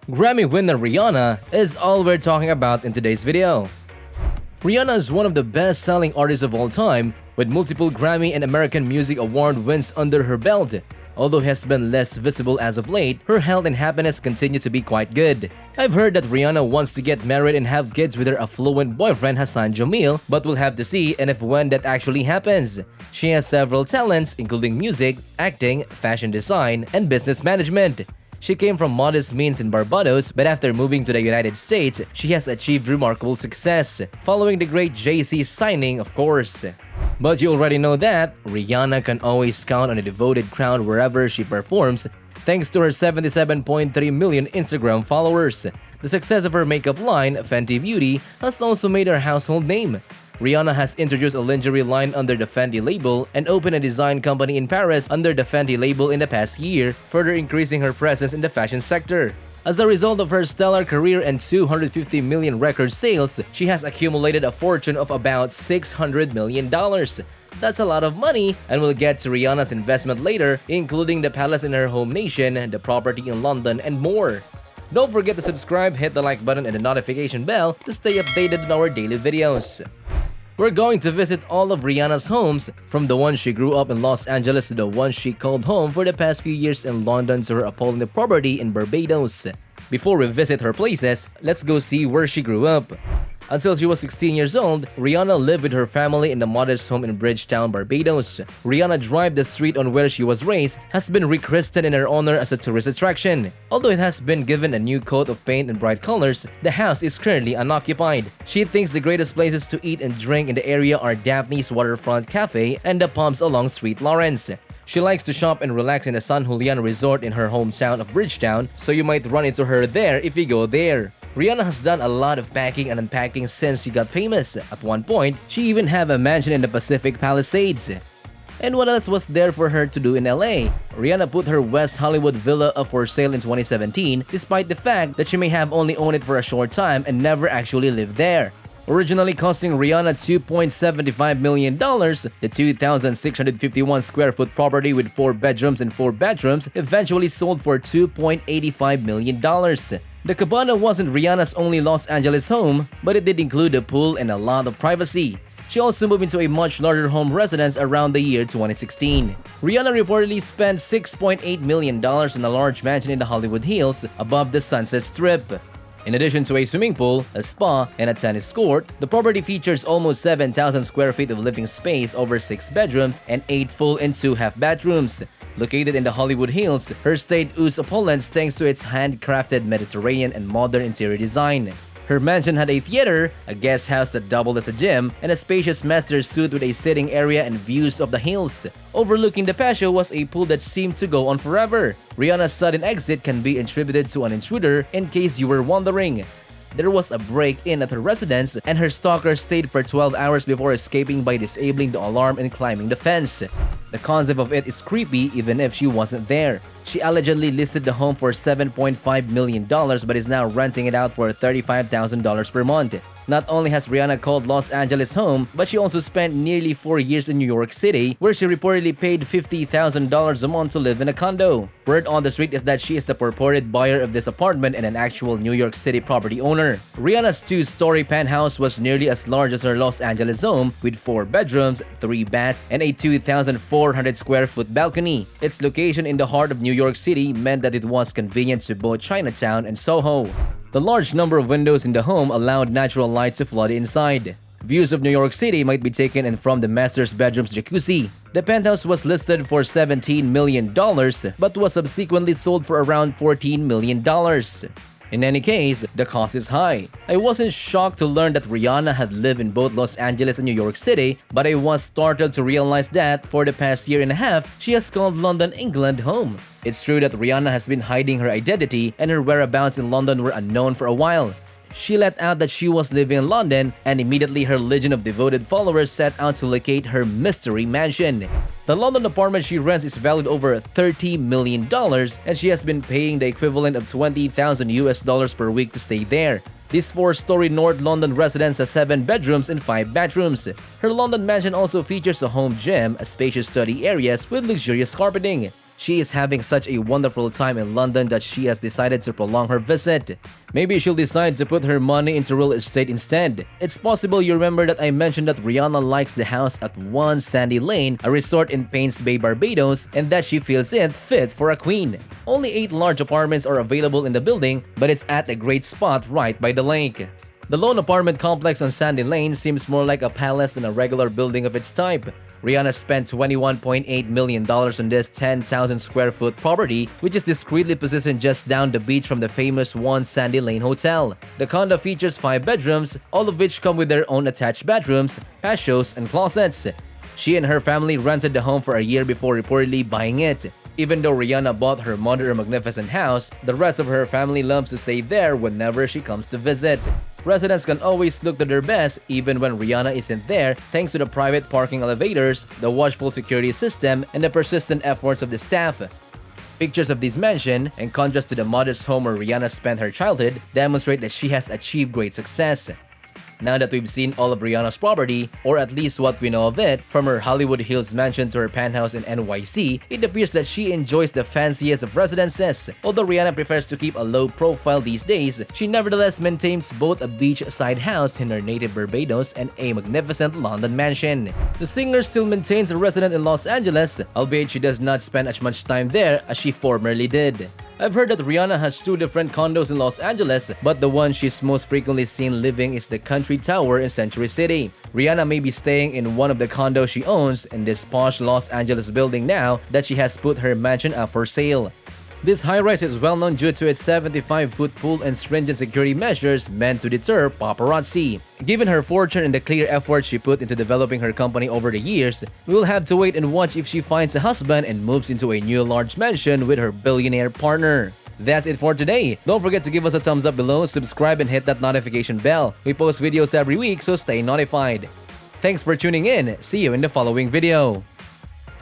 Grammy winner Rihanna is all we're talking about in today's video. Rihanna is one of the best-selling artists of all time, with multiple Grammy and American Music Award wins under her belt. Although he has been less visible as of late, her health and happiness continue to be quite good. I've heard that Rihanna wants to get married and have kids with her affluent boyfriend Hassan Jamil, but we'll have to see and if when that actually happens. She has several talents, including music, acting, fashion design, and business management. She came from modest means in Barbados, but after moving to the United States, she has achieved remarkable success, following the great Jay-Z signing, of course. But you already know that Rihanna can always count on a devoted crowd wherever she performs, thanks to her 77.3 million Instagram followers. The success of her makeup line, Fenty Beauty, has also made her a household name. Rihanna has introduced a lingerie line under the Fenty label and opened a design company in Paris under the Fenty label in the past year, further increasing her presence in the fashion sector. As a result of her stellar career and 250 million record sales, she has accumulated a fortune of about $600 million. That's a lot of money, and we'll get to Rihanna's investment later, including the palace in her home nation, the property in London, and more. Don't forget to subscribe, hit the like button and the notification bell to stay updated on our daily videos. We're going to visit all of Rihanna's homes, from the one she grew up in Los Angeles to the one she called home for the past few years in London to her appalling property in Barbados. Before we visit her places, let's go see where she grew up. Until she was 16 years old, Rihanna lived with her family in a modest home in Bridgetown, Barbados. Rihanna Drive, the street on where she was raised, has been rechristened in her honor as a tourist attraction. Although it has been given a new coat of paint and bright colors, the house is currently unoccupied. She thinks the greatest places to eat and drink in the area are Daphne's Waterfront Cafe and the pubs along Street Lawrence. She likes to shop and relax in the San Julian Resort in her hometown of Bridgetown, so you might run into her there if you go there. Rihanna has done a lot of packing and unpacking since she got famous. At one point, she even had a mansion in the Pacific Palisades. And what else was there for her to do in LA? Rihanna put her West Hollywood villa up for sale in 2017, despite the fact that she may have only owned it for a short time and never actually lived there. Originally costing Rihanna $2.75 million, the 2,651 square foot property with 4 bedrooms and 4 bathrooms eventually sold for $2.85 million. The cabana wasn't Rihanna's only Los Angeles home, but it did include a pool and a lot of privacy. She also moved into a much larger home residence around the year 2016. Rihanna reportedly spent $6.8 million on a large mansion in the Hollywood Hills above the Sunset Strip. In addition to a swimming pool, a spa, and a tennis court, the property features almost 7,000 square feet of living space over 6 bedrooms and 8 full and 2 half bathrooms. Located in the Hollywood Hills, her estate oozes opulence thanks to its handcrafted Mediterranean and modern interior design. Her mansion had a theater, a guest house that doubled as a gym, and a spacious master suite with a sitting area and views of the hills. Overlooking the patio was a pool that seemed to go on forever. Rihanna's sudden exit can be attributed to an intruder, in case you were wondering. There was a break-in at her residence, and her stalker stayed for 12 hours before escaping by disabling the alarm and climbing the fence. The concept of it is creepy even if she wasn't there. She allegedly listed the home for $7.5 million but is now renting it out for $35,000 per month. Not only has Rihanna called Los Angeles home, but she also spent nearly 4 years in New York City, where she reportedly paid $50,000 a month to live in a condo. Word on the street is that she is the purported buyer of this apartment and an actual New York City property owner. Rihanna's 2-story penthouse was nearly as large as her Los Angeles home, with 4 bedrooms, 3 baths, and a 2,400 square foot balcony. Its location in the heart of New York City meant that it was convenient to both Chinatown and Soho. The large number of windows in the home allowed natural light to flood inside. Views of New York City might be taken in from the master's bedroom's jacuzzi. The penthouse was listed for $17 million but was subsequently sold for around $14 million. In any case, the cost is high. I wasn't shocked to learn that Rihanna had lived in both Los Angeles and New York City, but I was startled to realize that for the past year and a half, she has called London, England home. It's true that Rihanna has been hiding her identity and her whereabouts in London were unknown for a while. She let out that she was living in London, and immediately her legion of devoted followers set out to locate her mystery mansion. The London apartment she rents is valued over $30 million, and she has been paying the equivalent of $20,000 per week to stay there. This 4-story North London residence has 7 bedrooms and 5 bathrooms. Her London mansion also features a home gym, a spacious study areas with luxurious carpeting. She is having such a wonderful time in London that she has decided to prolong her visit. Maybe she'll decide to put her money into real estate instead. It's possible you remember that I mentioned that Rihanna likes the house at 1 Sandy Lane, a resort in Pains Bay, Barbados, and that she feels it fit for a queen. Only 8 large apartments are available in the building, but it's at a great spot right by the lake. The lone apartment complex on Sandy Lane seems more like a palace than a regular building of its type. Rihanna spent $21.8 million on this 10,000 square foot property, which is discreetly positioned just down the beach from the famous 1 Sandy Lane Hotel. The condo features 5 bedrooms, all of which come with their own attached bedrooms, patios, and closets. She and her family rented the home for a year before reportedly buying it. Even though Rihanna bought her mother a magnificent house, the rest of her family loves to stay there whenever she comes to visit. Residents can always look to their best even when Rihanna isn't there, thanks to the private parking elevators, the watchful security system, and the persistent efforts of the staff. Pictures of this mansion, in contrast to the modest home where Rihanna spent her childhood, demonstrate that she has achieved great success. Now that we've seen all of Rihanna's property, or at least what we know of it, from her Hollywood Hills mansion to her penthouse in NYC, it appears that she enjoys the fanciest of residences. Although Rihanna prefers to keep a low profile these days, she nevertheless maintains both a beachside house in her native Barbados and a magnificent London mansion. The singer still maintains a residence in Los Angeles, albeit she does not spend as much time there as she formerly did. I've heard that Rihanna has 2 different condos in Los Angeles, but the one she's most frequently seen living is the Country Tower in Century City. Rihanna may be staying in one of the condos she owns in this posh Los Angeles building now that she has put her mansion up for sale. This high-rise is well known due to its 75-foot pool and stringent security measures meant to deter paparazzi. Given her fortune and the clear effort she put into developing her company over the years, we'll have to wait and watch if she finds a husband and moves into a new large mansion with her billionaire partner. That's it for today. Don't forget to give us a thumbs up below, subscribe, and hit that notification bell. We post videos every week, so stay notified. Thanks for tuning in. See you in the following video.